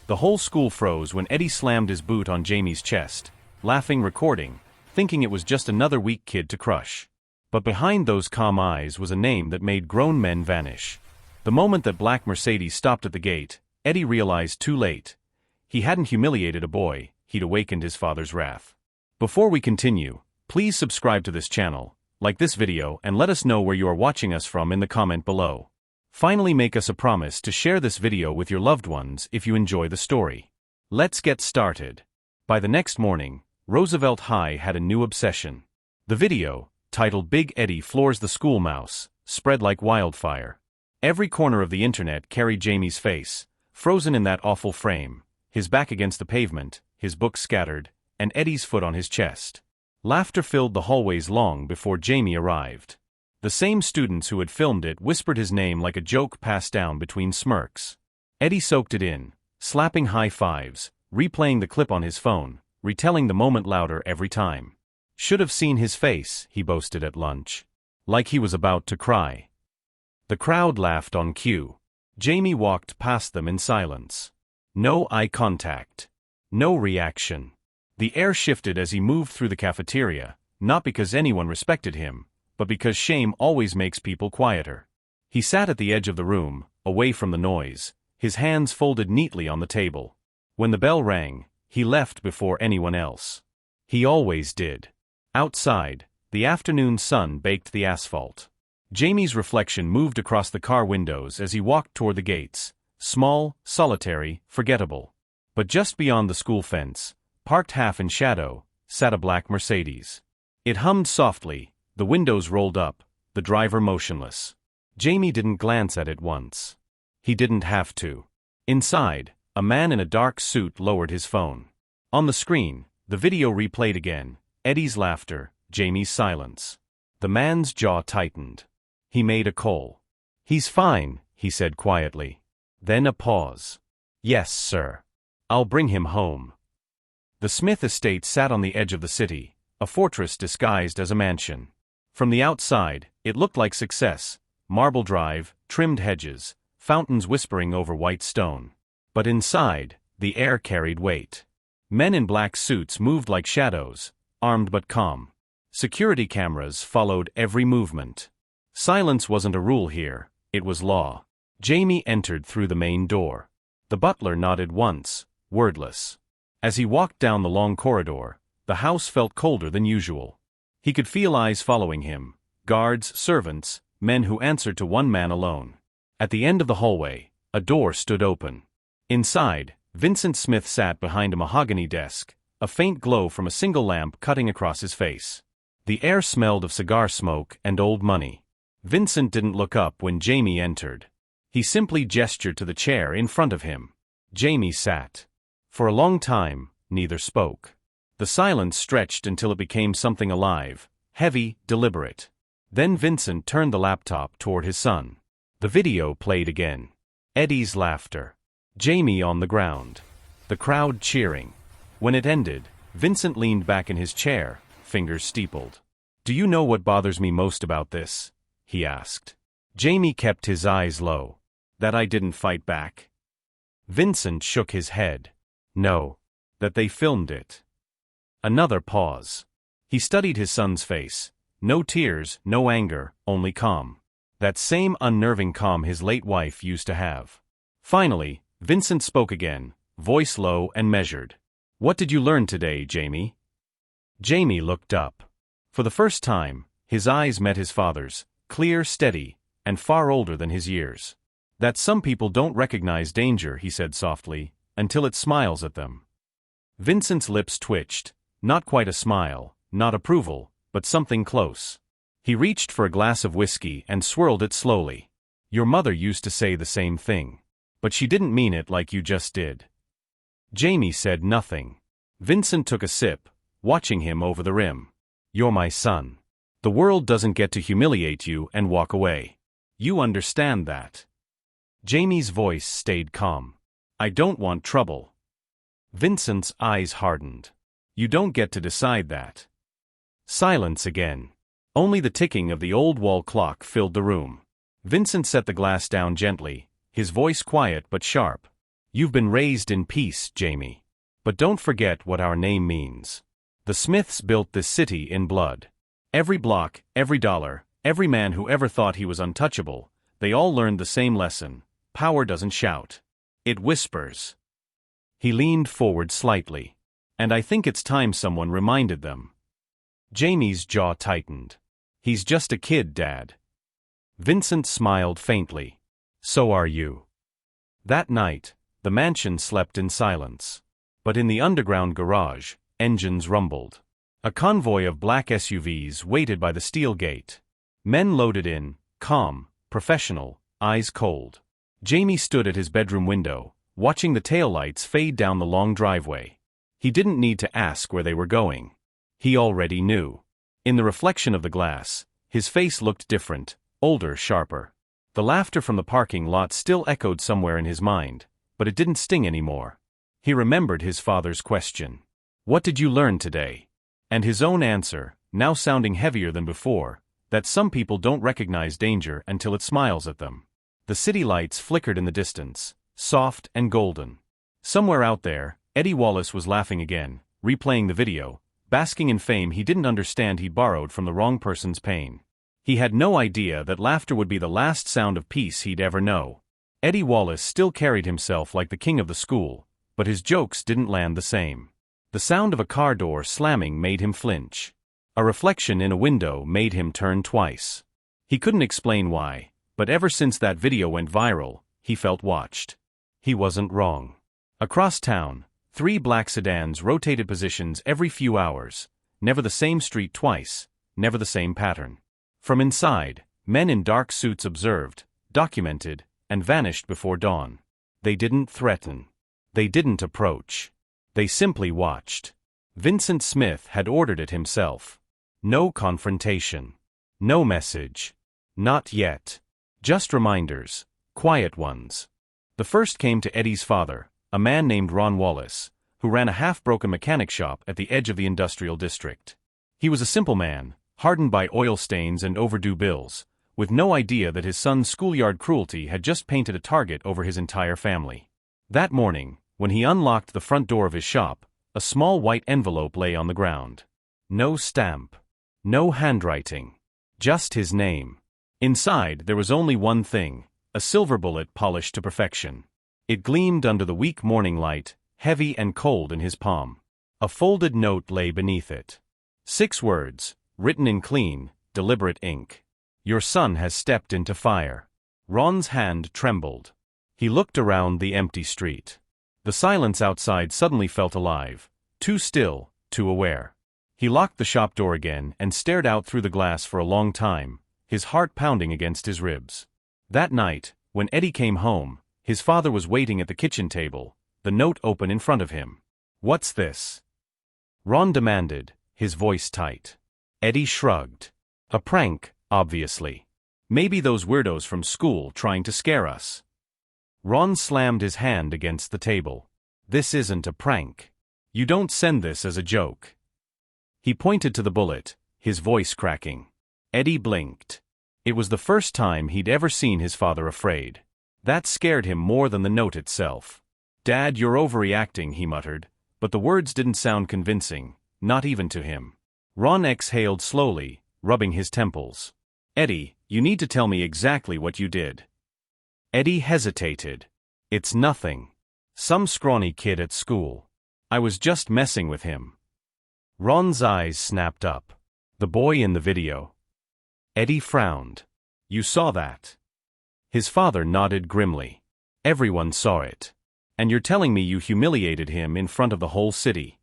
The whole school froze when Eddie slammed his boot on Jamie's chest, laughing, recording, thinking it was just another weak kid to crush. But behind those calm eyes was a name that made grown men vanish. The moment that black Mercedes stopped at the gate, Eddie realized too late. He hadn't humiliated a boy, he'd awakened his father's wrath. Before we continue, please subscribe to this channel, like this video, and let us know where you are watching us from in the comment below. Finally, make us a promise to share this video with your loved ones if you enjoy the story. Let's get started. By the next morning, Roosevelt High had a new obsession. The video, titled Big Eddie Floors the School Mouse, spread like wildfire. Every corner of the internet carried Jamie's face, frozen in that awful frame, his back against the pavement, his books scattered, and Eddie's foot on his chest. Laughter filled the hallways long before Jamie arrived. The same students who had filmed it whispered his name like a joke passed down between smirks. Eddie soaked it in, slapping high fives, replaying the clip on his phone, retelling the moment louder every time. Should have seen his face, he boasted at lunch. Like he was about to cry. The crowd laughed on cue. Jamie walked past them in silence. No eye contact. No reaction. The air shifted as he moved through the cafeteria, not because anyone respected him, but because shame always makes people quieter. He sat at the edge of the room, away from the noise, his hands folded neatly on the table. When the bell rang, he left before anyone else. He always did. Outside, the afternoon sun baked the asphalt. Jamie's reflection moved across the car windows as he walked toward the gates, small, solitary, forgettable. But just beyond the school fence, parked half in shadow, sat a black Mercedes. It hummed softly, the windows rolled up, the driver motionless. Jamie didn't glance at it once. He didn't have to. Inside, a man in a dark suit lowered his phone. On the screen, the video replayed again, Eddie's laughter, Jamie's silence. The man's jaw tightened. He made a call. "He's fine," he said quietly. Then a pause. "Yes, sir. I'll bring him home." The Smith estate sat on the edge of the city, a fortress disguised as a mansion. From the outside, it looked like success: marble drive, trimmed hedges, fountains whispering over white stone. But inside, the air carried weight. Men in black suits moved like shadows, armed but calm. Security cameras followed every movement. Silence wasn't a rule here, it was law. Jamie entered through the main door. The butler nodded once, wordless. As he walked down the long corridor, the house felt colder than usual. He could feel eyes following him, guards, servants, men who answered to one man alone. At the end of the hallway, a door stood open. Inside, Vincent Smith sat behind a mahogany desk, a faint glow from a single lamp cutting across his face. The air smelled of cigar smoke and old money. Vincent didn't look up when Jamie entered. He simply gestured to the chair in front of him. Jamie sat. For a long time, neither spoke. The silence stretched until it became something alive, heavy, deliberate. Then Vincent turned the laptop toward his son. The video played again. Eddie's laughter. Jamie on the ground. The crowd cheering. When it ended, Vincent leaned back in his chair, fingers steepled. "Do you know what bothers me most about this?" he asked. Jamie kept his eyes low. "That I didn't fight back." Vincent shook his head. "No. That they filmed it." Another pause. He studied his son's face. No tears, no anger, only calm. That same unnerving calm his late wife used to have. Finally, Vincent spoke again, voice low and measured. "What did you learn today, Jamie?" Jamie looked up. For the first time, his eyes met his father's, clear, steady, and far older than his years. "That some people don't recognize danger," he said softly, "until it smiles at them." Vincent's lips twitched. Not quite a smile, not approval, but something close. He reached for a glass of whiskey and swirled it slowly. "Your mother used to say the same thing. But she didn't mean it like you just did." Jamie said nothing. Vincent took a sip, watching him over the rim. "You're my son. The world doesn't get to humiliate you and walk away. You understand that." Jamie's voice stayed calm. "I don't want trouble." Vincent's eyes hardened. "You don't get to decide that." Silence again. Only the ticking of the old wall clock filled the room. Vincent set the glass down gently, his voice quiet but sharp. You've been raised in peace, Jamie. But don't forget what our name means. The Smiths built this city in blood. Every block, every dollar, every man who ever thought he was untouchable, they all learned the same lesson. Power doesn't shout. It whispers. He leaned forward slightly. And I think it's time someone reminded them. Jamie's jaw tightened. He's just a kid, Dad. Vincent smiled faintly. So are you. That night, the mansion slept in silence. But in the underground garage, engines rumbled. A convoy of black SUVs waited by the steel gate. Men loaded in, calm, professional, eyes cold. Jamie stood at his bedroom window, watching the taillights fade down the long driveway. He didn't need to ask where they were going. He already knew. In the reflection of the glass, his face looked different, older, sharper. The laughter from the parking lot still echoed somewhere in his mind, but it didn't sting anymore. He remembered his father's question. What did you learn today? And his own answer, now sounding heavier than before, that some people don't recognize danger until it smiles at them. The city lights flickered in the distance, soft and golden. Somewhere out there, Eddie Wallace was laughing again, replaying the video, basking in fame he didn't understand he borrowed from the wrong person's pain. He had no idea that laughter would be the last sound of peace he'd ever know. Eddie Wallace still carried himself like the king of the school, but his jokes didn't land the same. The sound of a car door slamming made him flinch. A reflection in a window made him turn twice. He couldn't explain why, but ever since that video went viral, he felt watched. He wasn't wrong. Across town, 3 black sedans rotated positions every few hours, never the same street twice, never the same pattern. From inside, men in dark suits observed, documented, and vanished before dawn. They didn't threaten. They didn't approach. They simply watched. Vincent Smith had ordered it himself. No confrontation. No message. Not yet. Just reminders, quiet ones. The first came to Eddie's father, a man named Ron Wallace, who ran a half-broken mechanic shop at the edge of the industrial district. He was a simple man, hardened by oil stains and overdue bills, with no idea that his son's schoolyard cruelty had just painted a target over his entire family. That morning, when he unlocked the front door of his shop, a small white envelope lay on the ground. No stamp. No handwriting. Just his name. Inside, there was only one thing, a silver bullet polished to perfection. It gleamed under the weak morning light, heavy and cold in his palm. A folded note lay beneath it. 6 words, written in clean, deliberate ink. Your son has stepped into fire. Ron's hand trembled. He looked around the empty street. The silence outside suddenly felt alive, too still, too aware. He locked the shop door again and stared out through the glass for a long time, his heart pounding against his ribs. That night, when Eddie came home, his father was waiting at the kitchen table, the note open in front of him. What's this? Ron demanded, his voice tight. Eddie shrugged. A prank, obviously. Maybe those weirdos from school trying to scare us. Ron slammed his hand against the table. This isn't a prank. You don't send this as a joke. He pointed to the bullet, his voice cracking. Eddie blinked. It was the first time he'd ever seen his father afraid. That scared him more than the note itself. Dad, you're overreacting, he muttered, but the words didn't sound convincing, not even to him. Ron exhaled slowly, rubbing his temples. Eddie, you need to tell me exactly what you did. Eddie hesitated. It's nothing. Some scrawny kid at school. I was just messing with him. Ron's eyes snapped up. The boy in the video. Eddie frowned. You saw that? His father nodded grimly. Everyone saw it. And you're telling me you humiliated him in front of the whole city?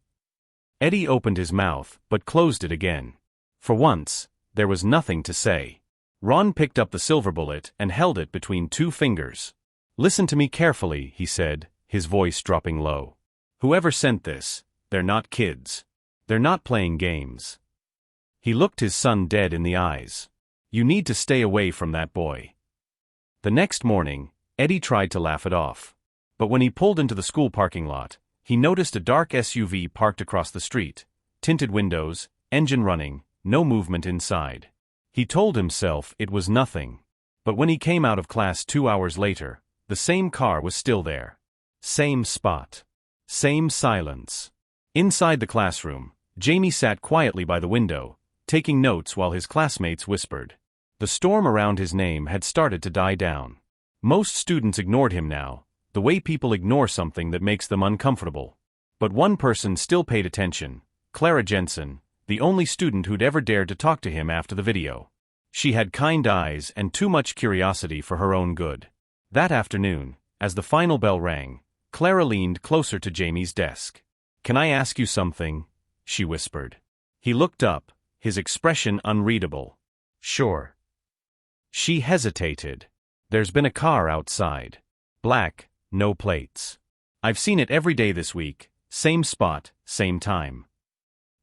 Eddie opened his mouth, but closed it again. For once, there was nothing to say. Ron picked up the silver bullet and held it between 2 fingers. Listen to me carefully, he said, his voice dropping low. Whoever sent this, they're not kids. They're not playing games. He looked his son dead in the eyes. You need to stay away from that boy. The next morning, Eddie tried to laugh it off. But when he pulled into the school parking lot, he noticed a dark SUV parked across the street, tinted windows, engine running, no movement inside. He told himself it was nothing. But when he came out of class 2 hours later, the same car was still there. Same spot. Same silence. Inside the classroom, Jamie sat quietly by the window, taking notes while his classmates whispered. The storm around his name had started to die down. Most students ignored him now, the way people ignore something that makes them uncomfortable. But one person still paid attention, Clara Jensen, the only student who'd ever dared to talk to him after the video. She had kind eyes and too much curiosity for her own good. That afternoon, as the final bell rang, Clara leaned closer to Jamie's desk. "Can I ask you something?" she whispered. He looked up, his expression unreadable. "Sure." She hesitated. "There's been a car outside. Black, no plates. I've seen it every day this week, same spot, same time."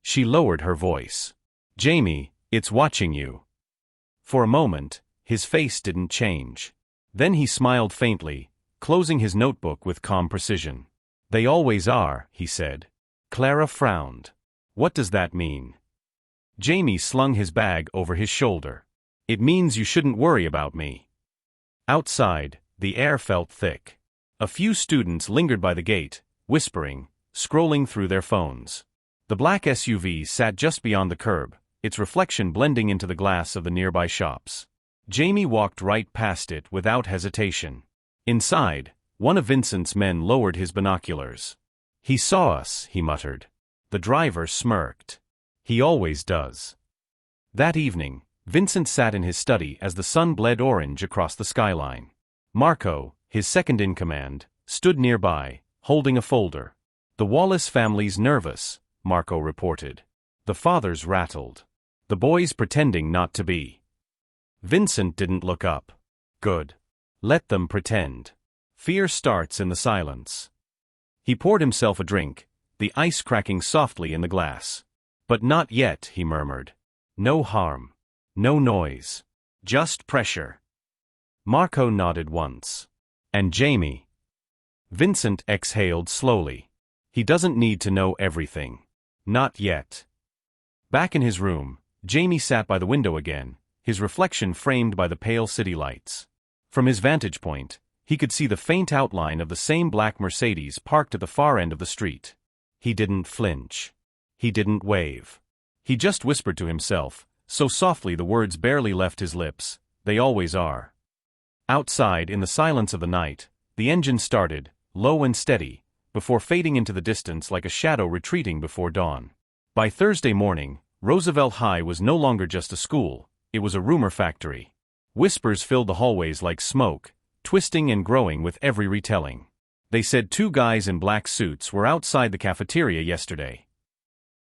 She lowered her voice. "Jamie, it's watching you." For a moment, his face didn't change. Then he smiled faintly, closing his notebook with calm precision. "They always are," he said. Clara frowned. "What does that mean?" Jamie slung his bag over his shoulder. "It means you shouldn't worry about me." Outside, the air felt thick. A few students lingered by the gate, whispering, scrolling through their phones. The black SUV sat just beyond the curb, its reflection blending into the glass of the nearby shops. Jamie walked right past it without hesitation. Inside, one of Vincent's men lowered his binoculars. "He saw us," he muttered. The driver smirked. "He always does." That evening, Vincent sat in his study as the sun bled orange across the skyline. Marco, his second in command, stood nearby, holding a folder. "The Wallace family's nervous," Marco reported. "The father's rattled. The boys pretending not to be." Vincent didn't look up. "Good. Let them pretend. Fear starts in the silence." He poured himself a drink, the ice cracking softly in the glass. "But not yet," he murmured. "No harm. No noise. Just pressure." Marco nodded once. "And Jamie?" Vincent exhaled slowly. "He doesn't need to know everything. Not yet." Back in his room, Jamie sat by the window again, his reflection framed by the pale city lights. From his vantage point, he could see the faint outline of the same black Mercedes parked at the far end of the street. He didn't flinch. He didn't wave. He just whispered to himself, so softly the words barely left his lips, "They always are." Outside, in the silence of the night, the engine started, low and steady, before fading into the distance like a shadow retreating before dawn. By Thursday morning, Roosevelt High was no longer just a school, it was a rumor factory. Whispers filled the hallways like smoke, twisting and growing with every retelling. They said 2 guys in black suits were outside the cafeteria yesterday.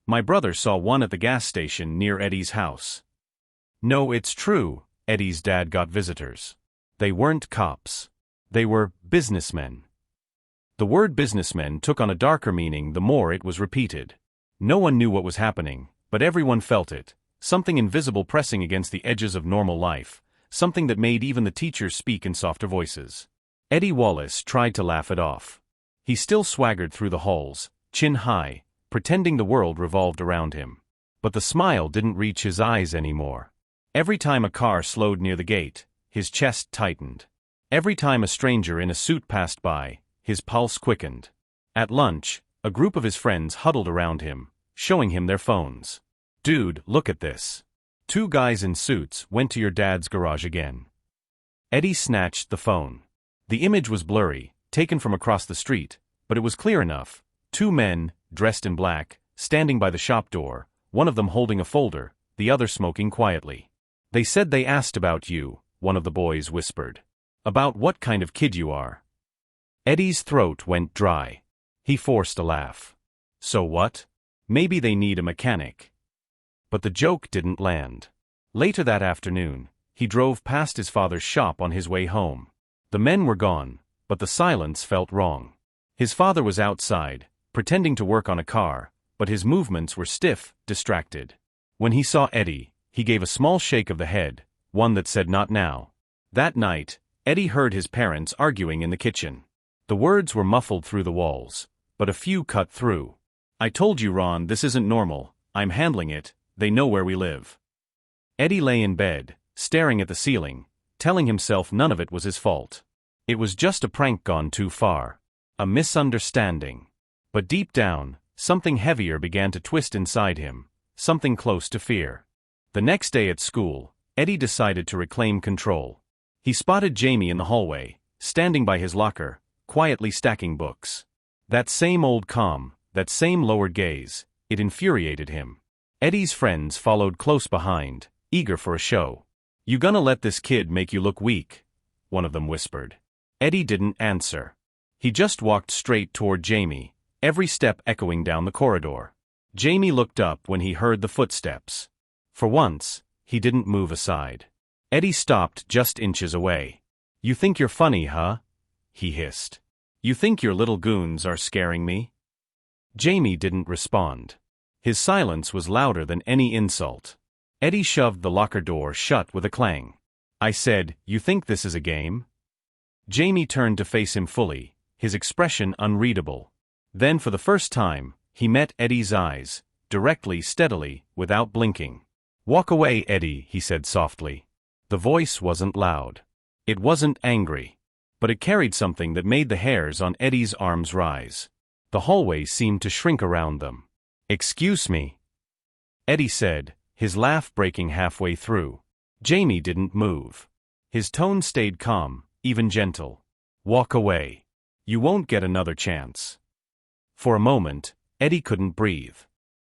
My brother saw one at the gas station near Eddie's house. No, it's true, Eddie's dad got visitors. They weren't cops. They were businessmen. The word businessmen took on a darker meaning the more it was repeated. No one knew what was happening, but everyone felt it, something invisible pressing against the edges of normal life, something that made even the teachers speak in softer voices. Eddie Wallace tried to laugh it off. He still swaggered through the halls, chin high, pretending the world revolved around him. But the smile didn't reach his eyes anymore. Every time a car slowed near the gate, his chest tightened. Every time a stranger in a suit passed by, his pulse quickened. At lunch, a group of his friends huddled around him, showing him their phones. "Dude, look at this. 2 guys in suits went to your dad's garage again." Eddie snatched the phone. The image was blurry, taken from across the street, but it was clear enough. 2 men, dressed in black, standing by the shop door, one of them holding a folder, the other smoking quietly. "They said they asked about you," one of the boys whispered. "About what kind of kid you are." Eddie's throat went dry. He forced a laugh. "So what? Maybe they need a mechanic." But the joke didn't land. Later that afternoon, he drove past his father's shop on his way home. The men were gone, but the silence felt wrong. His father was outside, pretending to work on a car, but his movements were stiff, distracted. When he saw Eddie, he gave a small shake of the head, one that said not now. That night, Eddie heard his parents arguing in the kitchen. The words were muffled through the walls, but a few cut through. "I told you, Ron, this isn't normal. I'm handling it. They know where we live." Eddie lay in bed, staring at the ceiling, telling himself none of it was his fault. It was just a prank gone too far. A misunderstanding. But deep down, something heavier began to twist inside him, something close to fear. The next day at school, Eddie decided to reclaim control. He spotted Jamie in the hallway, standing by his locker, quietly stacking books. That same old calm, that same lowered gaze, it infuriated him. Eddie's friends followed close behind, eager for a show. "You gonna let this kid make you look weak?" one of them whispered. Eddie didn't answer. He just walked straight toward Jamie, every step echoing down the corridor. Jamie looked up when he heard the footsteps. For once, he didn't move aside. Eddie stopped just inches away. "You think you're funny, huh?" he hissed. "You think your little goons are scaring me?" Jamie didn't respond. His silence was louder than any insult. Eddie shoved the locker door shut with a clang. "I said, you think this is a game?" Jamie turned to face him fully, his expression unreadable. Then for the first time, he met Eddie's eyes, directly, steadily, without blinking. "Walk away, Eddie," he said softly. The voice wasn't loud. It wasn't angry. But it carried something that made the hairs on Eddie's arms rise. The hallway seemed to shrink around them. "Excuse me," Eddie said, his laugh breaking halfway through. Jamie didn't move. His tone stayed calm, even gentle. "Walk away. You won't get another chance." For a moment, Eddie couldn't breathe.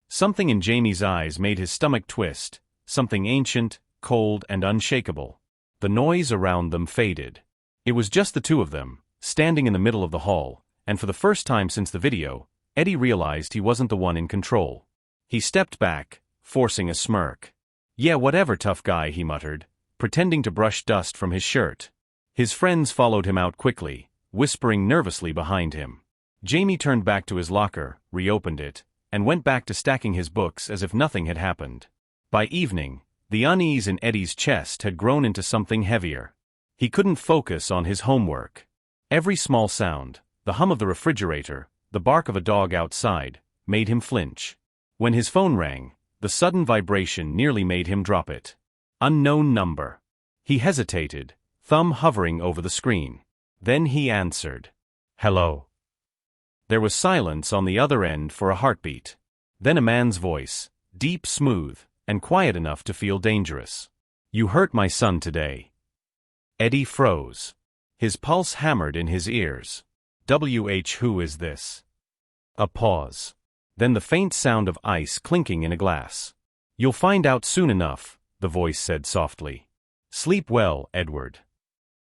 Something in Jamie's eyes made his stomach twist, something ancient, cold, and unshakable. The noise around them faded. It was just the two of them, standing in the middle of the hall, and for the first time since the video, Eddie realized he wasn't the one in control. He stepped back, forcing a smirk. "Yeah, whatever, tough guy," he muttered, pretending to brush dust from his shirt. His friends followed him out quickly, whispering nervously behind him. Jamie turned back to his locker, reopened it, and went back to stacking his books as if nothing had happened. By evening, the unease in Eddie's chest had grown into something heavier. He couldn't focus on his homework. Every small sound, the hum of the refrigerator, the bark of a dog outside, made him flinch. When his phone rang, the sudden vibration nearly made him drop it. Unknown number. He hesitated, thumb hovering over the screen. Then he answered. "Hello." There was silence on the other end for a heartbeat. Then a man's voice, deep, smooth, and quiet enough to feel dangerous. "You hurt my son today." Eddie froze. His pulse hammered in his ears. Who is this? A pause. Then the faint sound of ice clinking in a glass. "You'll find out soon enough," the voice said softly. "Sleep well, Edward."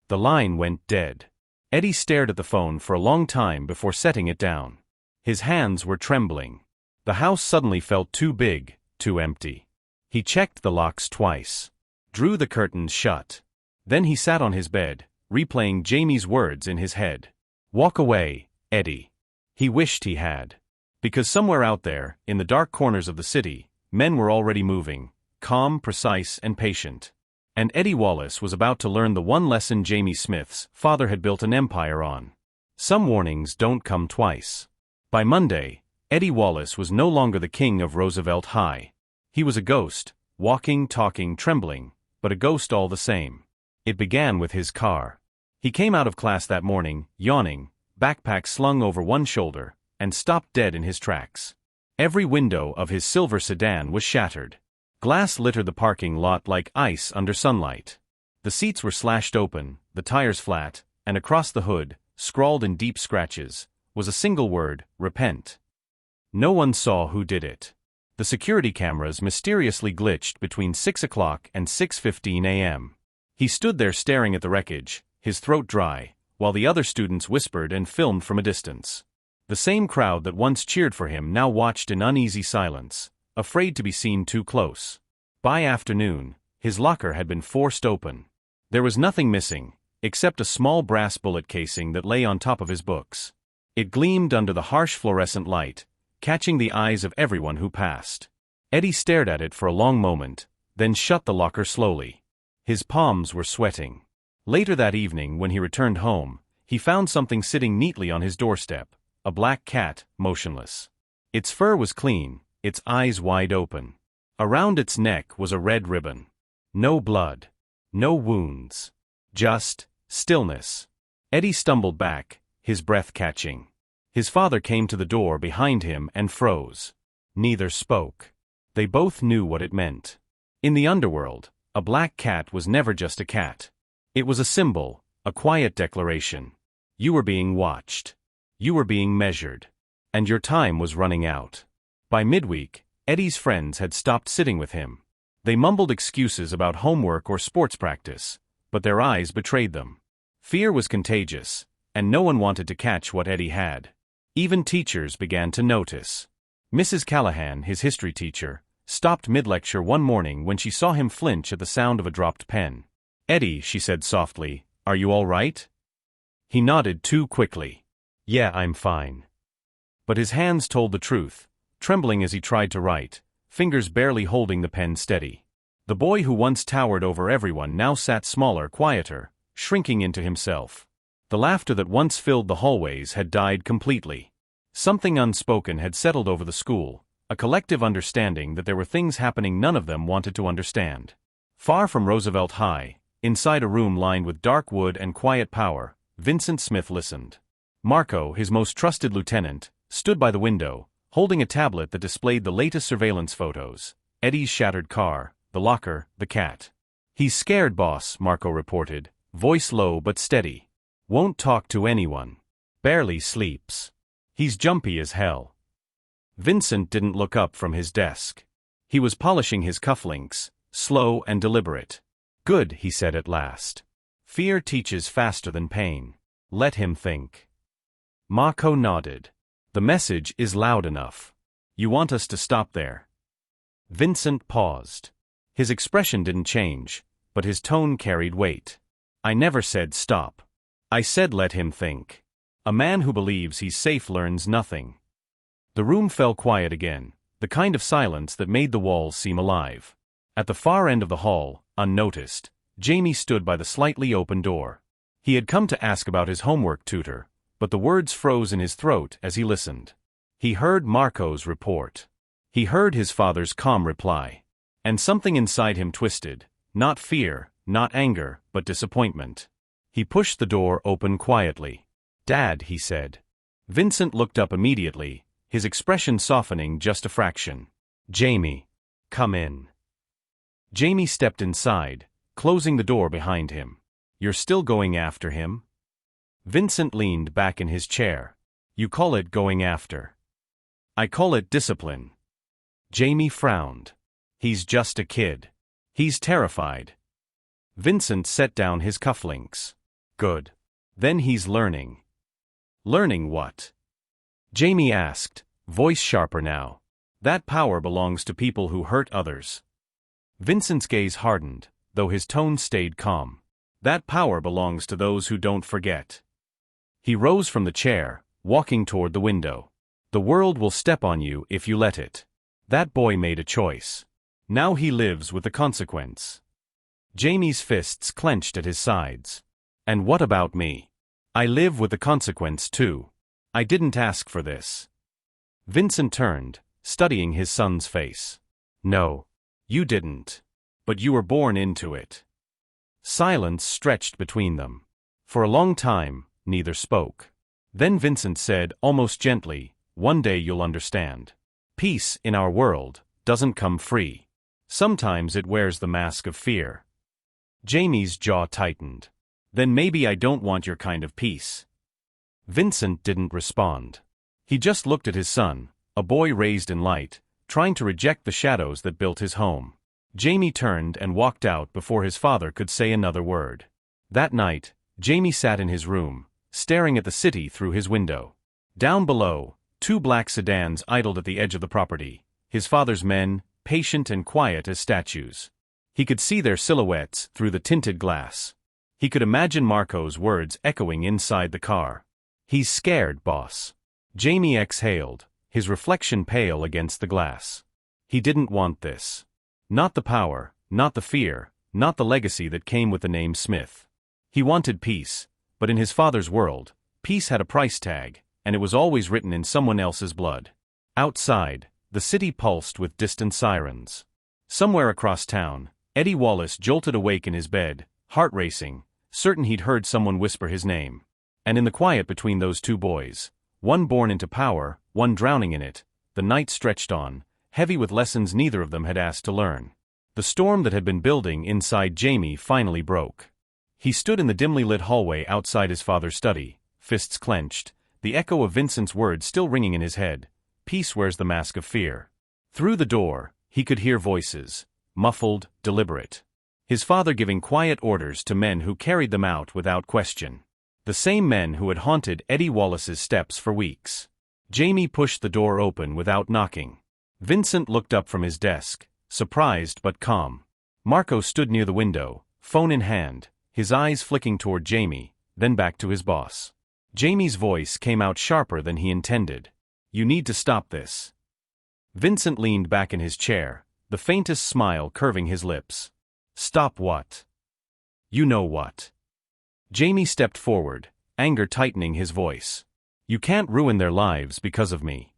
The line went dead. Eddie stared at the phone for a long time before setting it down. His hands were trembling. The house suddenly felt too big, too empty. He checked the locks twice. Drew the curtains shut. Then he sat on his bed, replaying Jamie's words in his head. "Walk away, Eddie." He wished he had. Because somewhere out there, in the dark corners of the city, men were already moving, calm, precise, and patient. And Eddie Wallace was about to learn the one lesson Jamie Smith's father had built an empire on. Some warnings don't come twice. By Monday, Eddie Wallace was no longer the king of Roosevelt High. He was a ghost, walking, talking, trembling, but a ghost all the same. It began with his car. He came out of class that morning, yawning, backpack slung over one shoulder, and stopped dead in his tracks. Every window of his silver sedan was shattered. Glass littered the parking lot like ice under sunlight. The seats were slashed open, the tires flat, and across the hood, scrawled in deep scratches, was a single word: repent. No one saw who did it. The security cameras mysteriously glitched between 6 o'clock and 6:15 a.m. He stood there staring at the wreckage, his throat dry, while the other students whispered and filmed from a distance. The same crowd that once cheered for him now watched in uneasy silence, afraid to be seen too close. By afternoon, his locker had been forced open. There was nothing missing, except a small brass bullet casing that lay on top of his books. It gleamed under the harsh fluorescent light, catching the eyes of everyone who passed. Eddie stared at it for a long moment, then shut the locker slowly. His palms were sweating. Later that evening, when he returned home, he found something sitting neatly on his doorstep, a black cat, motionless. Its fur was clean, its eyes wide open. Around its neck was a red ribbon. No blood. No wounds. Just stillness. Eddie stumbled back, his breath catching. His father came to the door behind him and froze. Neither spoke. They both knew what it meant. In the underworld, a black cat was never just a cat. It was a symbol, a quiet declaration. You were being watched. You were being measured. And your time was running out. By midweek, Eddie's friends had stopped sitting with him. They mumbled excuses about homework or sports practice, but their eyes betrayed them. Fear was contagious, and no one wanted to catch what Eddie had. Even teachers began to notice. Mrs. Callahan, his history teacher, stopped mid-lecture one morning when she saw him flinch at the sound of a dropped pen. "Eddie," she said softly, "are you all right?" He nodded too quickly. "Yeah, I'm fine." But his hands told the truth, trembling as he tried to write, fingers barely holding the pen steady. The boy who once towered over everyone now sat smaller, quieter, shrinking into himself. The laughter that once filled the hallways had died completely. Something unspoken had settled over the school, a collective understanding that there were things happening none of them wanted to understand. Far from Roosevelt High, inside a room lined with dark wood and quiet power, Vincent Smith listened. Marco, his most trusted lieutenant, stood by the window, holding a tablet that displayed the latest surveillance photos: Eddie's shattered car, the locker, the cat. "He's scared, boss," Marco reported, voice low but steady. "Won't talk to anyone. Barely sleeps. He's jumpy as hell." Vincent didn't look up from his desk. He was polishing his cufflinks, slow and deliberate. "Good," he said at last. "Fear teaches faster than pain. Let him think." Marco nodded. "The message is loud enough. You want us to stop there?" Vincent paused. His expression didn't change, but his tone carried weight. "I never said stop. I said let him think. A man who believes he's safe learns nothing." The room fell quiet again, the kind of silence that made the walls seem alive. At the far end of the hall, unnoticed, Jamie stood by the slightly open door. He had come to ask about his homework tutor, but the words froze in his throat as he listened. He heard Marco's report. He heard his father's calm reply. And something inside him twisted, not fear, not anger, but disappointment. He pushed the door open quietly. "Dad," he said. Vincent looked up immediately, his expression softening just a fraction. "Jamie, come in." Jamie stepped inside, closing the door behind him. "You're still going after him?" Vincent leaned back in his chair. "You call it going after. I call it discipline." Jamie frowned. "He's just a kid. He's terrified." Vincent set down his cufflinks. "Good. Then he's learning." "Learning what?" Jamie asked, voice sharper now. "That power belongs to people who hurt others." Vincent's gaze hardened, though his tone stayed calm. "That power belongs to those who don't forget." He rose from the chair, walking toward the window. "The world will step on you if you let it. That boy made a choice. Now he lives with the consequence." Jamie's fists clenched at his sides. "And what about me? I live with the consequence too. I didn't ask for this." Vincent turned, studying his son's face. "No, you didn't. But you were born into it." Silence stretched between them. For a long time, neither spoke. Then Vincent said, almost gently, "One day you'll understand. Peace, in our world, doesn't come free. Sometimes it wears the mask of fear." Jamie's jaw tightened. "Then maybe I don't want your kind of peace." Vincent didn't respond. He just looked at his son, a boy raised in light, trying to reject the shadows that built his home. Jamie turned and walked out before his father could say another word. That night, Jamie sat in his room, staring at the city through his window. Down below, 2 black sedans idled at the edge of the property, his father's men, patient and quiet as statues. He could see their silhouettes through the tinted glass. He could imagine Marco's words echoing inside the car. "He's scared, boss." Jamie exhaled, his reflection pale against the glass. He didn't want this. Not the power, not the fear, not the legacy that came with the name Smith. He wanted peace, but in his father's world, peace had a price tag, and it was always written in someone else's blood. Outside, the city pulsed with distant sirens. Somewhere across town, Eddie Wallace jolted awake in his bed, heart racing, certain he'd heard someone whisper his name. And in the quiet between those 2 boys, one born into power, one drowning in it. The night stretched on, heavy with lessons neither of them had asked to learn. The storm that had been building inside Jamie finally broke. He stood in the dimly lit hallway outside his father's study, fists clenched, the echo of Vincent's words still ringing in his head. Peace wears the mask of fear. Through the door, he could hear voices, muffled, deliberate. His father giving quiet orders to men who carried them out without question. The same men who had haunted Eddie Wallace's steps for weeks. Jamie pushed the door open without knocking. Vincent looked up from his desk, surprised but calm. Marco stood near the window, phone in hand, his eyes flicking toward Jamie, then back to his boss. Jamie's voice came out sharper than he intended. You need to stop this. Vincent leaned back in his chair, the faintest smile curving his lips. Stop what? You know what. Jamie stepped forward, anger tightening his voice. You can't ruin their lives because of me.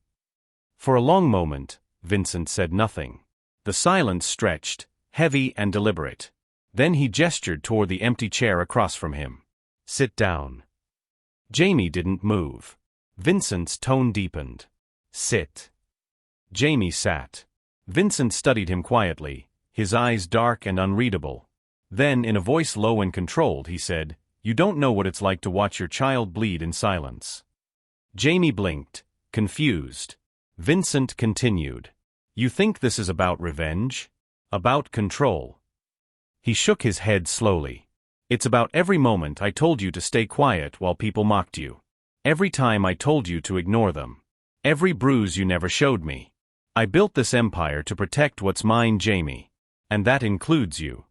For a long moment, Vincent said nothing. The silence stretched, heavy and deliberate. Then he gestured toward the empty chair across from him. Sit down. Jamie didn't move. Vincent's tone deepened. Sit. Jamie sat. Vincent studied him quietly, his eyes dark and unreadable. Then, in a voice low and controlled, he said, You don't know what it's like to watch your child bleed in silence. Jamie blinked, confused. Vincent continued. You think this is about revenge? About control? He shook his head slowly. It's about every moment I told you to stay quiet while people mocked you. Every time I told you to ignore them. Every bruise you never showed me. I built this empire to protect what's mine, Jamie. And that includes you.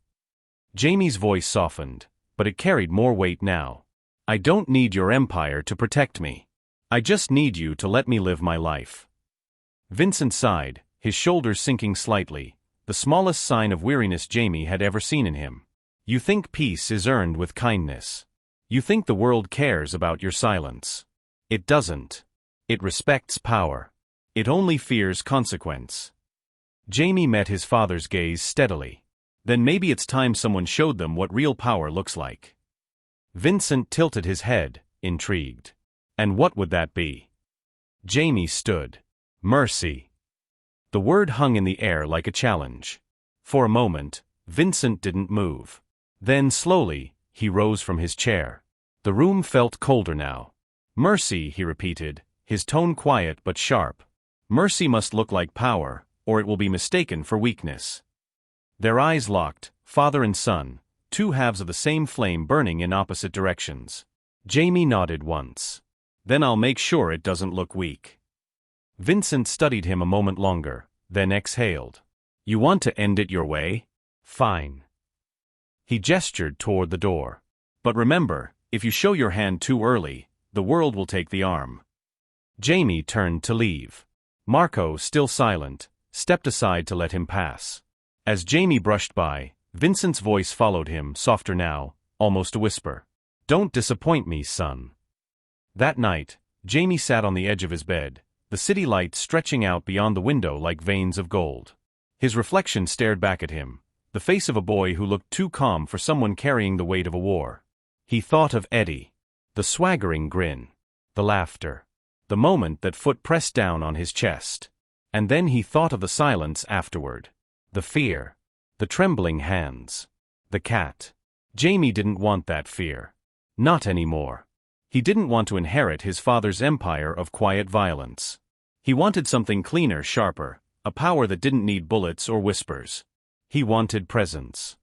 Jamie's voice softened, but it carried more weight now. I don't need your empire to protect me. I just need you to let me live my life. Vincent sighed, his shoulders sinking slightly, the smallest sign of weariness Jamie had ever seen in him. You think peace is earned with kindness. You think the world cares about your silence. It doesn't. It respects power. It only fears consequence. Jamie met his father's gaze steadily. Then maybe it's time someone showed them what real power looks like. Vincent tilted his head, intrigued. And what would that be? Jamie stood. Mercy. The word hung in the air like a challenge. For a moment, Vincent didn't move. Then slowly, he rose from his chair. The room felt colder now. Mercy, he repeated, his tone quiet but sharp. Mercy must look like power, or it will be mistaken for weakness. Their eyes locked, father and son, two halves of the same flame burning in opposite directions. Jamie nodded once. Then I'll make sure it doesn't look weak. Vincent studied him a moment longer, then exhaled. You want to end it your way? Fine. He gestured toward the door. But remember, if you show your hand too early, the world will take the arm. Jamie turned to leave. Marco, still silent, stepped aside to let him pass. As Jamie brushed by, Vincent's voice followed him, softer now, almost a whisper. Don't disappoint me, son. That night, Jamie sat on the edge of his bed, the city lights stretching out beyond the window like veins of gold. His reflection stared back at him, the face of a boy who looked too calm for someone carrying the weight of a war. He thought of Eddie. The swaggering grin. The laughter. The moment that foot pressed down on his chest. And then he thought of the silence afterward. The fear. The trembling hands. The cat. Jamie didn't want that fear. Not anymore. He didn't want to inherit his father's empire of quiet violence. He wanted something cleaner, sharper, a power that didn't need bullets or whispers. He wanted presence.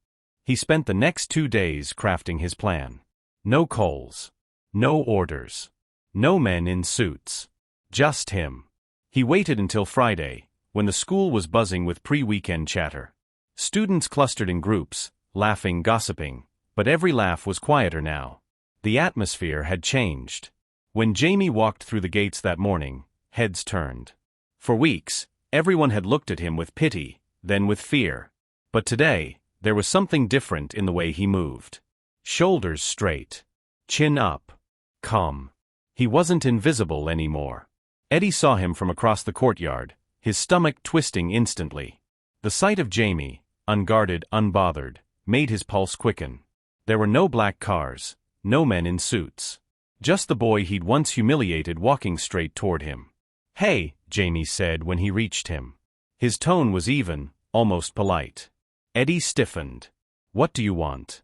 He spent the next 2 days crafting his plan. No calls. No orders. No men in suits. Just him. He waited until Friday, when the school was buzzing with pre-weekend chatter. Students clustered in groups, laughing, gossiping, but every laugh was quieter now. The atmosphere had changed. When Jamie walked through the gates that morning, heads turned. For weeks, everyone had looked at him with pity, then with fear. But today, there was something different in the way he moved. Shoulders straight. Chin up. Calm. He wasn't invisible anymore. Eddie saw him from across the courtyard, his stomach twisting instantly. The sight of Jamie, unguarded, unbothered, made his pulse quicken. There were no black cars, no men in suits. Just the boy he'd once humiliated walking straight toward him. "Hey," Jamie said when he reached him. His tone was even, almost polite. Eddie stiffened. "What do you want?"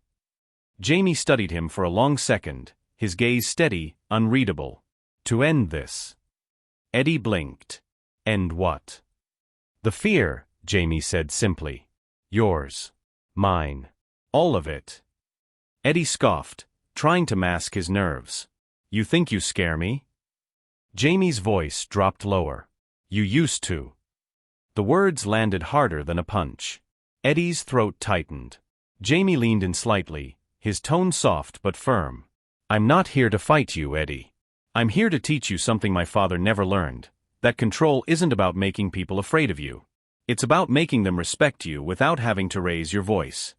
Jamie studied him for a long second, his gaze steady, unreadable. "To end this." Eddie blinked. "End what?" "The fear," Jamie said simply. "Yours. Mine. All of it." Eddie scoffed, trying to mask his nerves. "You think you scare me?" Jamie's voice dropped lower. "You used to." The words landed harder than a punch. Eddie's throat tightened. Jamie leaned in slightly, his tone soft but firm. "I'm not here to fight you, Eddie. I'm here to teach you something my father never learned, that control isn't about making people afraid of you. It's about making them respect you without having to raise your voice."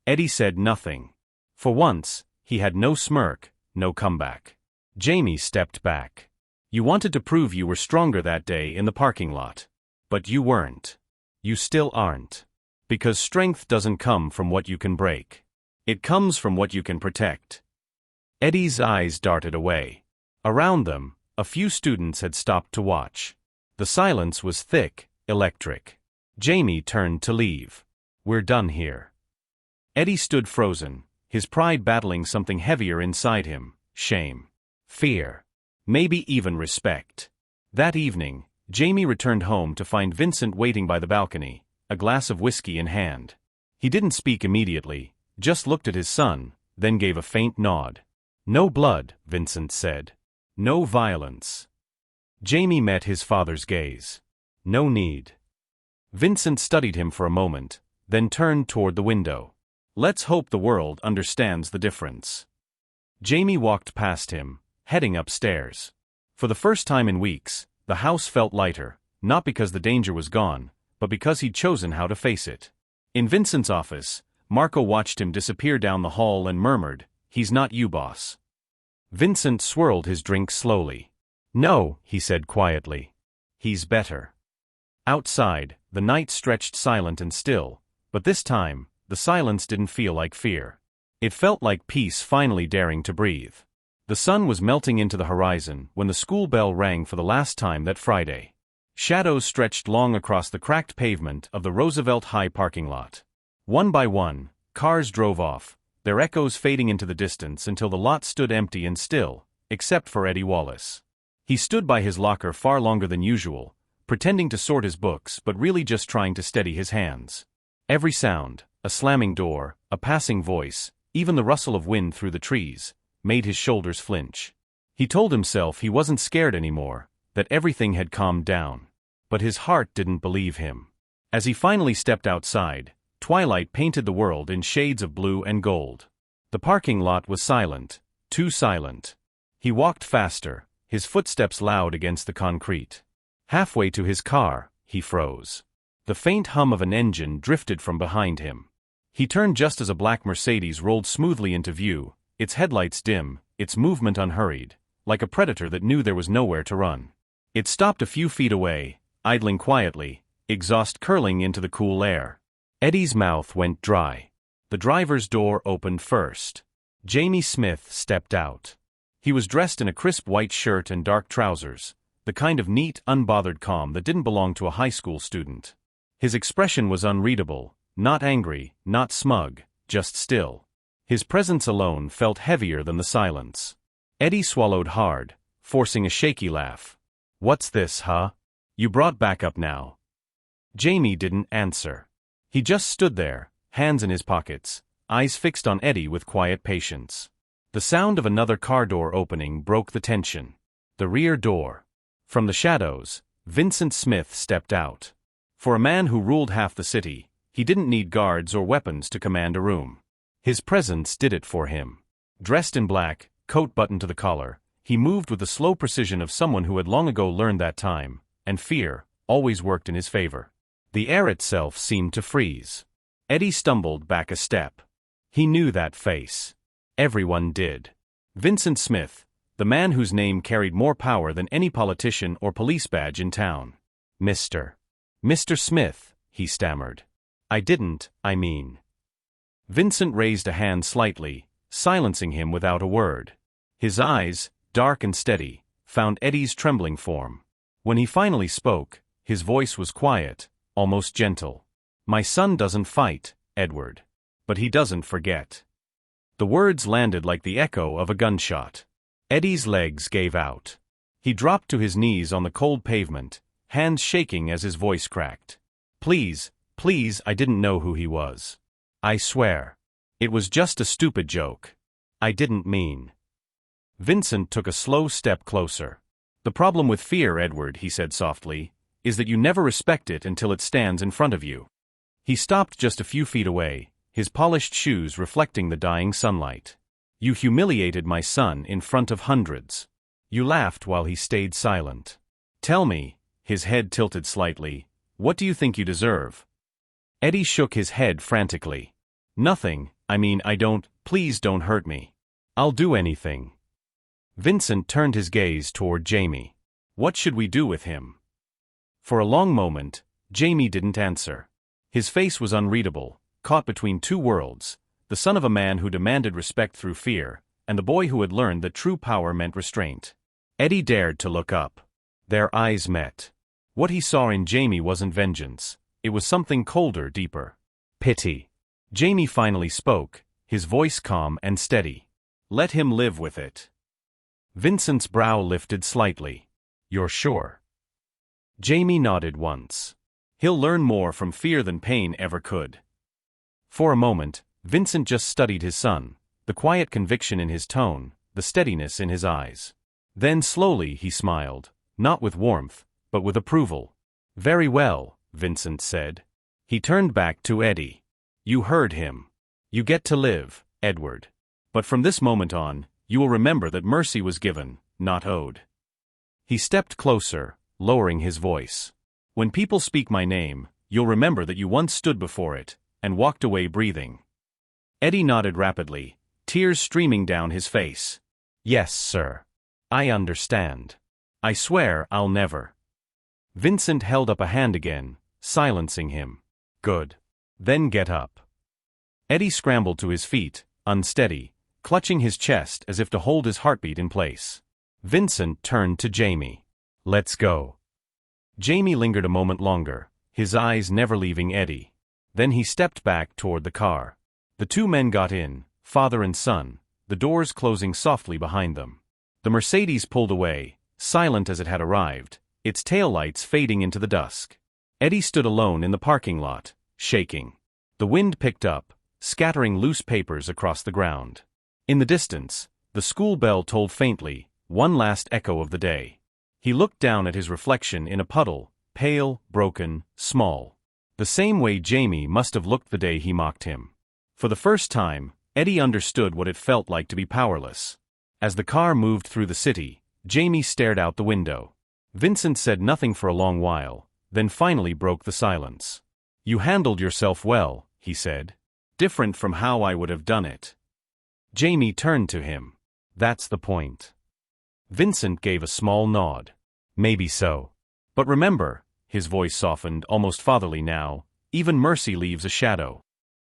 Eddie said nothing. For once, he had no smirk, no comeback. Jamie stepped back. "You wanted to prove you were stronger that day in the parking lot. But you weren't. You still aren't. Because strength doesn't come from what you can break. It comes from what you can protect." Eddie's eyes darted away. Around them, a few students had stopped to watch. The silence was thick, electric. Jamie turned to leave. "We're done here." Eddie stood frozen, his pride battling something heavier inside him: shame, fear, maybe even respect. That evening, Jamie returned home to find Vincent waiting by the balcony, a glass of whiskey in hand. He didn't speak immediately, just looked at his son, then gave a faint nod. "No blood," Vincent said. "No violence." Jamie met his father's gaze. "No need." Vincent studied him for a moment, then turned toward the window. "Let's hope the world understands the difference." Jamie walked past him, heading upstairs. For the first time in weeks, the house felt lighter, not because the danger was gone, but because he'd chosen how to face it. In Vincent's office, Marco watched him disappear down the hall and murmured, "He's not you, boss." Vincent swirled his drink slowly. "No," he said quietly. "He's better." Outside, the night stretched silent and still, but this time, the silence didn't feel like fear. It felt like peace finally daring to breathe. The sun was melting into the horizon when the school bell rang for the last time that Friday. Shadows stretched long across the cracked pavement of the Roosevelt High parking lot. One by one, cars drove off, their echoes fading into the distance until the lot stood empty and still, except for Eddie Wallace. He stood by his locker far longer than usual, pretending to sort his books but really just trying to steady his hands. Every sound, a slamming door, a passing voice, even the rustle of wind through the trees, made his shoulders flinch. He told himself he wasn't scared anymore, that everything had calmed down. But his heart didn't believe him. As he finally stepped outside, twilight painted the world in shades of blue and gold. The parking lot was silent, too silent. He walked faster, his footsteps loud against the concrete. Halfway to his car, he froze. The faint hum of an engine drifted from behind him. He turned just as a black Mercedes rolled smoothly into view, its headlights dim, its movement unhurried, like a predator that knew there was nowhere to run. It stopped a few feet away, idling quietly, exhaust curling into the cool air. Eddie's mouth went dry. The driver's door opened first. Jamie Smith stepped out. He was dressed in a crisp white shirt and dark trousers, the kind of neat, unbothered calm that didn't belong to a high school student. His expression was unreadable, not angry, not smug, just still. His presence alone felt heavier than the silence. Eddie swallowed hard, forcing a shaky laugh. "What's this, huh? You brought backup now?" Jamie didn't answer. He just stood there, hands in his pockets, eyes fixed on Eddie with quiet patience. The sound of another car door opening broke the tension. The rear door. From the shadows, Vincent Smith stepped out. For a man who ruled half the city, he didn't need guards or weapons to command a room. His presence did it for him. Dressed in black, coat buttoned to the collar, he moved with the slow precision of someone who had long ago learned that time, and fear, always worked in his favor. The air itself seemed to freeze. Eddie stumbled back a step. He knew that face. Everyone did. Vincent Smith, the man whose name carried more power than any politician or police badge in town. Mr. Smith, he stammered. I mean. Vincent raised a hand slightly, silencing him without a word. His eyes, dark and steady, found Eddie's trembling form. When he finally spoke, his voice was quiet, almost gentle. "My son doesn't fight, Edward. But he doesn't forget." The words landed like the echo of a gunshot. Eddie's legs gave out. He dropped to his knees on the cold pavement, hands shaking as his voice cracked. "Please, please, I didn't know who he was. I swear. It was just a stupid joke. I didn't mean." Vincent took a slow step closer. "The problem with fear, Edward," he said softly, "is that you never respect it until it stands in front of you." He stopped just a few feet away, his polished shoes reflecting the dying sunlight. "You humiliated my son in front of hundreds. You laughed while he stayed silent. Tell me," his head tilted slightly, "what do you think you deserve?" Eddie shook his head frantically. "Nothing, please don't hurt me. I'll do anything." Vincent turned his gaze toward Jamie. "What should we do with him?" For a long moment, Jamie didn't answer. His face was unreadable, caught between two worlds, the son of a man who demanded respect through fear, and the boy who had learned that true power meant restraint. Eddie dared to look up. Their eyes met. What he saw in Jamie wasn't vengeance. It was something colder, deeper. Pity. Jamie finally spoke, his voice calm and steady. "Let him live with it." Vincent's brow lifted slightly. "You're sure?" Jamie nodded once. "He'll learn more from fear than pain ever could." For a moment, Vincent just studied his son, the quiet conviction in his tone, the steadiness in his eyes. Then slowly he smiled, not with warmth, but with approval. "Very well," Vincent said. He turned back to Eddie. "You heard him. You get to live, Edward. But from this moment on, you will remember that mercy was given, not owed." He stepped closer, lowering his voice. "When people speak my name, you'll remember that you once stood before it, and walked away breathing." Eddie nodded rapidly, tears streaming down his face. "Yes, sir. I understand. I swear I'll never." Vincent held up a hand again, silencing him. "Good. Then get up." Eddie scrambled to his feet, unsteady, clutching his chest as if to hold his heartbeat in place. Vincent turned to Jamie. "Let's go." Jamie lingered a moment longer, his eyes never leaving Eddie. Then he stepped back toward the car. The two men got in, father and son, the doors closing softly behind them. The Mercedes pulled away, silent as it had arrived, its taillights fading into the dusk. Eddie stood alone in the parking lot, shaking. The wind picked up, scattering loose papers across the ground. In the distance, the school bell tolled faintly, one last echo of the day. He looked down at his reflection in a puddle, pale, broken, small. The same way Jamie must have looked the day he mocked him. For the first time, Eddie understood what it felt like to be powerless. As the car moved through the city, Jamie stared out the window. Vincent said nothing for a long while, then finally broke the silence. "You handled yourself well," he said. "Different from how I would have done it." Jamie turned to him. "That's the point." Vincent gave a small nod. "Maybe so. But remember," his voice softened, almost fatherly now, "even mercy leaves a shadow."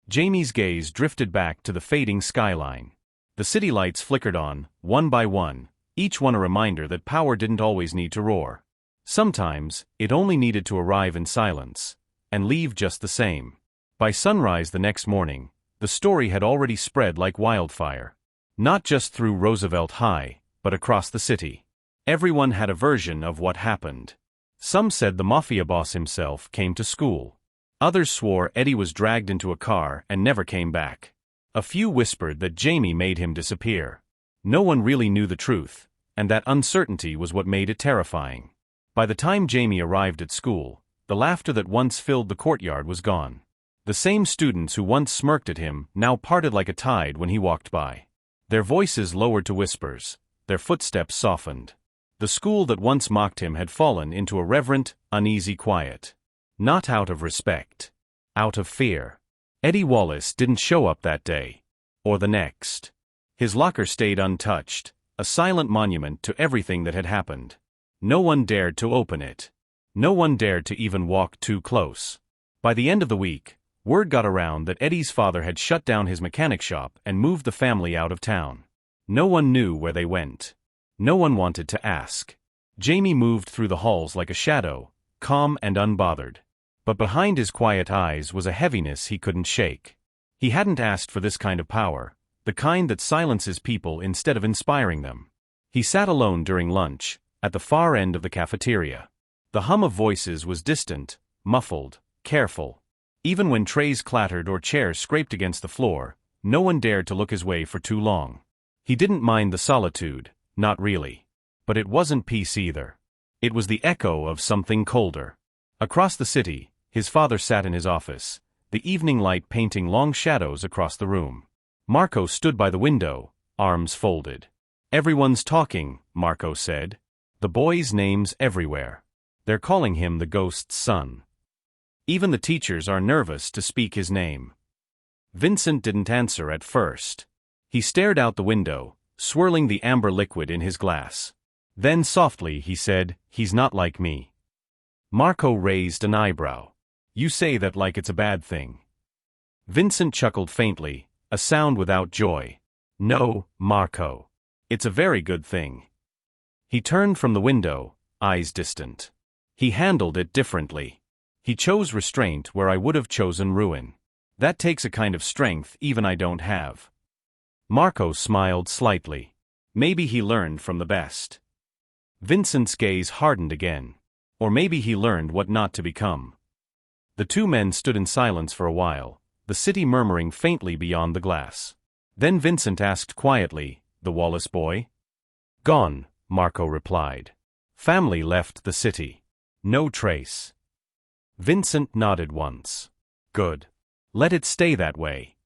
Jamie's gaze drifted back to the fading skyline. The city lights flickered on, one by one, each one a reminder that power didn't always need to roar. Sometimes, it only needed to arrive in silence, and leave just the same. By sunrise the next morning, the story had already spread like wildfire. Not just through Roosevelt High, but across the city. Everyone had a version of what happened. Some said the Mafia boss himself came to school. Others swore Eddie was dragged into a car and never came back. A few whispered that Jamie made him disappear. No one really knew the truth, and that uncertainty was what made it terrifying. By the time Jamie arrived at school, the laughter that once filled the courtyard was gone. The same students who once smirked at him now parted like a tide when he walked by. Their voices lowered to whispers, their footsteps softened. The school that once mocked him had fallen into a reverent, uneasy quiet. Not out of respect. Out of fear. Eddie Wallace didn't show up that day. Or the next. His locker stayed untouched, a silent monument to everything that had happened. No one dared to open it. No one dared to even walk too close. By the end of the week, word got around that Eddie's father had shut down his mechanic shop and moved the family out of town. No one knew where they went. No one wanted to ask. Jamie moved through the halls like a shadow, calm and unbothered. But behind his quiet eyes was a heaviness he couldn't shake. He hadn't asked for this kind of power, the kind that silences people instead of inspiring them. He sat alone during lunch, at the far end of the cafeteria. The hum of voices was distant, muffled, careful. Even when trays clattered or chairs scraped against the floor, no one dared to look his way for too long. He didn't mind the solitude, not really. But it wasn't peace either. It was the echo of something colder. Across the city, his father sat in his office, the evening light painting long shadows across the room. Marco stood by the window, arms folded. "Everyone's talking," Marco said. "The boy's name's everywhere. They're calling him the ghost's son. Even the teachers are nervous to speak his name." Vincent didn't answer at first. He stared out the window, swirling the amber liquid in his glass. Then softly he said, "He's not like me." Marco raised an eyebrow. "You say that like it's a bad thing." Vincent chuckled faintly, a sound without joy. "No, Marco. It's a very good thing." He turned from the window, eyes distant. "He handled it differently. He chose restraint where I would have chosen ruin. That takes a kind of strength even I don't have." Marco smiled slightly. Maybe he learned from the best. Vincent's gaze hardened again. Or maybe he learned what not to become. The two men stood in silence for a while, the city murmuring faintly beyond the glass. Then Vincent asked quietly, "The Wallace boy?" "Gone," Marco replied. "Family left the city. No trace." Vincent nodded once. "Good. Let it stay that way."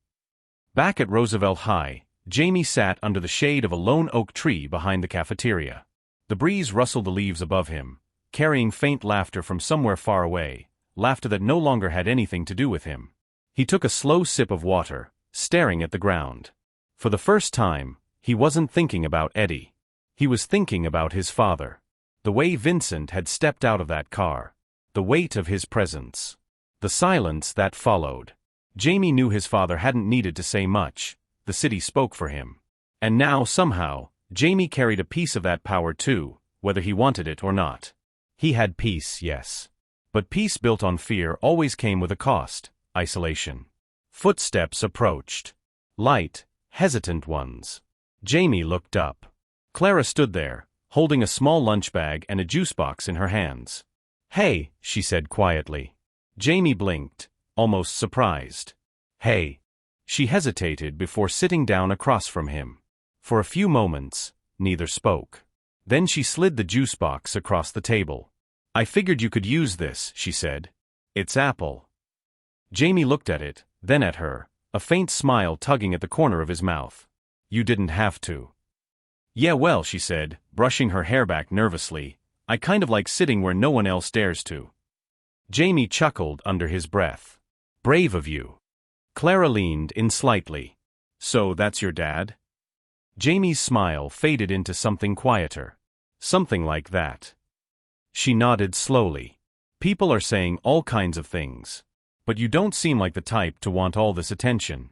Back at Roosevelt High, Jamie sat under the shade of a lone oak tree behind the cafeteria. The breeze rustled the leaves above him, carrying faint laughter from somewhere far away, laughter that no longer had anything to do with him. He took a slow sip of water, staring at the ground. For the first time, he wasn't thinking about Eddie. He was thinking about his father. The way Vincent had stepped out of that car. The weight of his presence. The silence that followed. Jamie knew his father hadn't needed to say much. The city spoke for him. And now, somehow, Jamie carried a piece of that power too, whether he wanted it or not. He had peace, yes. But peace built on fear always came with a cost: isolation. Footsteps approached. Light, hesitant ones. Jamie looked up. Clara stood there, holding a small lunch bag and a juice box in her hands. "Hey," she said quietly. Jamie blinked, almost surprised. "Hey." She hesitated before sitting down across from him. For a few moments, neither spoke. Then she slid the juice box across the table. "I figured you could use this," she said. "It's apple." Jamie looked at it, then at her, a faint smile tugging at the corner of his mouth. "You didn't have to." "Yeah, well," she said, brushing her hair back nervously, "I kind of like sitting where no one else dares to." Jamie chuckled under his breath. "Brave of you." Clara leaned in slightly. "So that's your dad?" Jamie's smile faded into something quieter. "Something like that." She nodded slowly. "People are saying all kinds of things. But you don't seem like the type to want all this attention."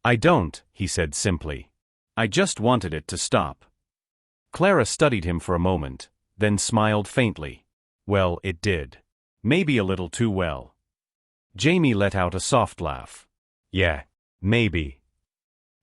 "I don't," he said simply. "I just wanted it to stop." Clara studied him for a moment, then smiled faintly. "Well, it did. Maybe a little too well." Jamie let out a soft laugh. "Yeah, maybe."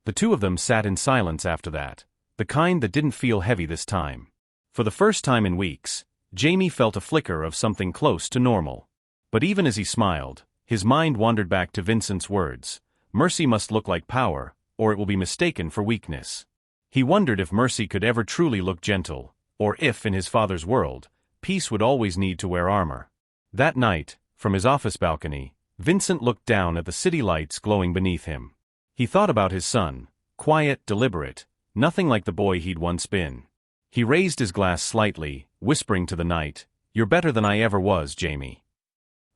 The two of them sat in silence after that, the kind that didn't feel heavy this time. For the first time in weeks, Jamie felt a flicker of something close to normal. But even as he smiled, his mind wandered back to Vincent's words. Mercy must look like power, or it will be mistaken for weakness. He wondered if mercy could ever truly look gentle, or if, in his father's world, peace would always need to wear armor. That night, from his office balcony, Vincent looked down at the city lights glowing beneath him. He thought about his son, quiet, deliberate, nothing like the boy he'd once been. He raised his glass slightly, whispering to the night, "You're better than I ever was, Jamie."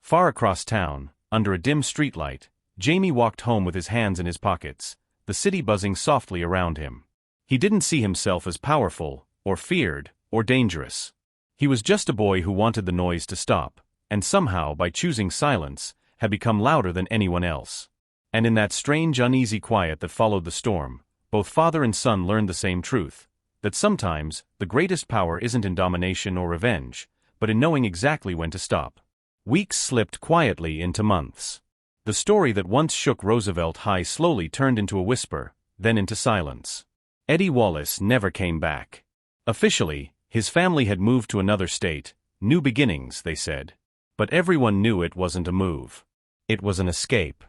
Far across town, under a dim streetlight, Jamie walked home with his hands in his pockets, the city buzzing softly around him. He didn't see himself as powerful, or feared, or dangerous. He was just a boy who wanted the noise to stop, and somehow, by choosing silence, had become louder than anyone else. And in that strange uneasy quiet that followed the storm, both father and son learned the same truth, that sometimes, the greatest power isn't in domination or revenge, but in knowing exactly when to stop. Weeks slipped quietly into months. The story that once shook Roosevelt High slowly turned into a whisper, then into silence. Eddie Wallace never came back. Officially, his family had moved to another state, new beginnings, they said. But everyone knew it wasn't a move. It was an escape.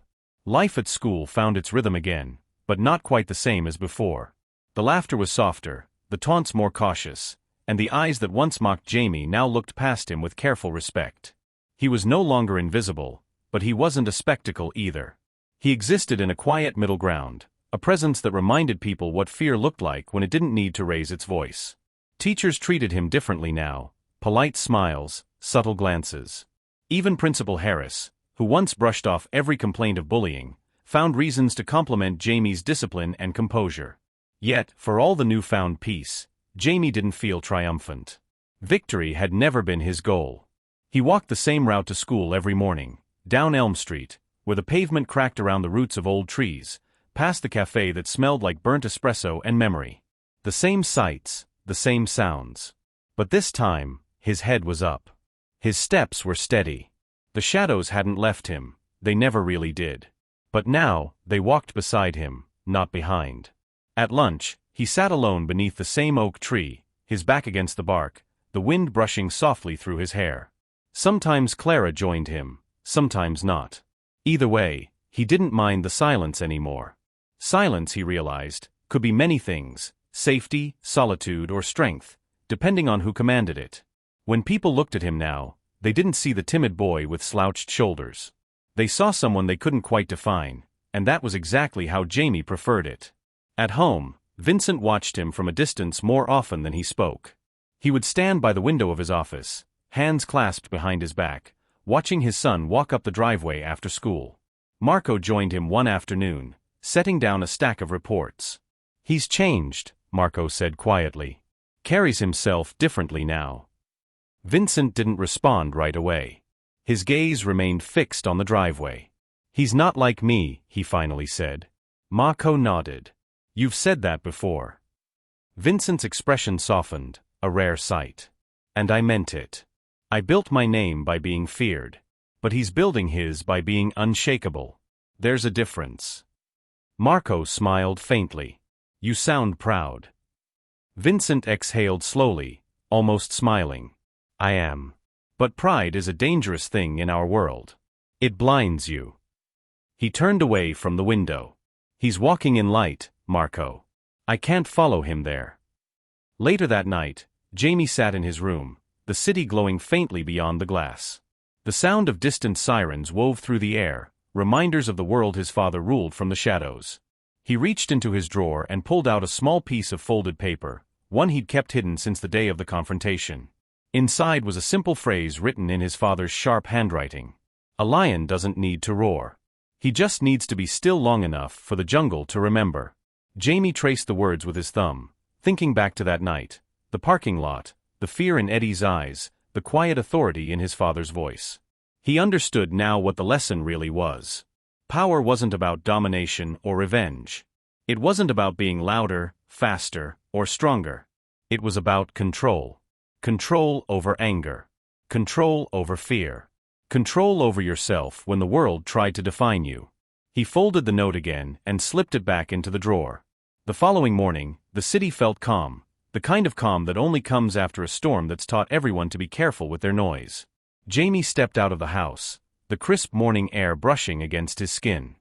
Life at school found its rhythm again, but not quite the same as before. The laughter was softer, the taunts more cautious, and the eyes that once mocked Jamie now looked past him with careful respect. He was no longer invisible, but he wasn't a spectacle either. He existed in a quiet middle ground, a presence that reminded people what fear looked like when it didn't need to raise its voice. Teachers treated him differently now, polite smiles, subtle glances. Even Principal Harris, who once brushed off every complaint of bullying, found reasons to compliment Jamie's discipline and composure. Yet, for all the newfound peace, Jamie didn't feel triumphant. Victory had never been his goal. He walked the same route to school every morning, down Elm Street, where the pavement cracked around the roots of old trees, past the cafe that smelled like burnt espresso and memory. The same sights, the same sounds. But this time, his head was up. His steps were steady. The shadows hadn't left him, they never really did. But now, they walked beside him, not behind. At lunch, he sat alone beneath the same oak tree, his back against the bark, the wind brushing softly through his hair. Sometimes Clara joined him, sometimes not. Either way, he didn't mind the silence anymore. Silence, he realized, could be many things: safety, solitude, or strength, depending on who commanded it. When people looked at him now, they didn't see the timid boy with slouched shoulders. They saw someone they couldn't quite define, and that was exactly how Jamie preferred it. At home, Vincent watched him from a distance more often than he spoke. He would stand by the window of his office, hands clasped behind his back, watching his son walk up the driveway after school. Marco joined him one afternoon, setting down a stack of reports. "He's changed," Marco said quietly. "Carries himself differently now." Vincent didn't respond right away. His gaze remained fixed on the driveway. "He's not like me," he finally said. Marco nodded. "You've said that before." Vincent's expression softened, a rare sight. "And I meant it. I built my name by being feared. But he's building his by being unshakable. There's a difference." Marco smiled faintly. "You sound proud." Vincent exhaled slowly, almost smiling. "I am. But pride is a dangerous thing in our world. It blinds you." He turned away from the window. "He's walking in light, Marco. I can't follow him there." Later that night, Jamie sat in his room, the city glowing faintly beyond the glass. The sound of distant sirens wove through the air, reminders of the world his father ruled from the shadows. He reached into his drawer and pulled out a small piece of folded paper, one he'd kept hidden since the day of the confrontation. Inside was a simple phrase written in his father's sharp handwriting. "A lion doesn't need to roar. He just needs to be still long enough for the jungle to remember." Jamie traced the words with his thumb, thinking back to that night, the parking lot, the fear in Eddie's eyes, the quiet authority in his father's voice. He understood now what the lesson really was. Power wasn't about domination or revenge. It wasn't about being louder, faster, or stronger. It was about control. Control over anger. Control over fear. Control over yourself when the world tried to define you. He folded the note again and slipped it back into the drawer. The following morning, the city felt calm, the kind of calm that only comes after a storm that's taught everyone to be careful with their noise. Jamie stepped out of the house, the crisp morning air brushing against his skin.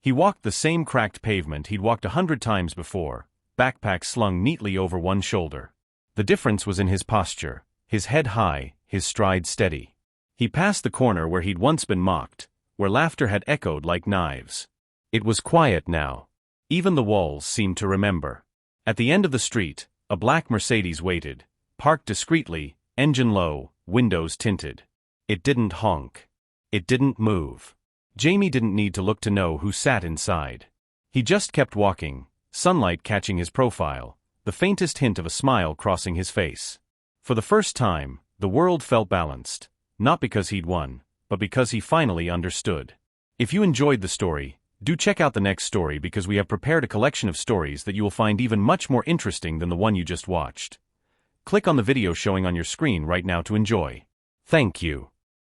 He walked the same cracked pavement he'd walked 100 times before, backpack slung neatly over one shoulder. The difference was in his posture, his head high, his stride steady. He passed the corner where he'd once been mocked, where laughter had echoed like knives. It was quiet now. Even the walls seemed to remember. At the end of the street, a black Mercedes waited, parked discreetly, engine low, windows tinted. It didn't honk. It didn't move. Jamie didn't need to look to know who sat inside. He just kept walking, sunlight catching his profile, the faintest hint of a smile crossing his face. For the first time, the world felt balanced, not because he'd won, but because he finally understood. If you enjoyed the story, Do check out the next story because we have prepared a collection of stories that you will find even much more interesting than the one you just watched. Click on the video showing on your screen right now to enjoy. Thank you.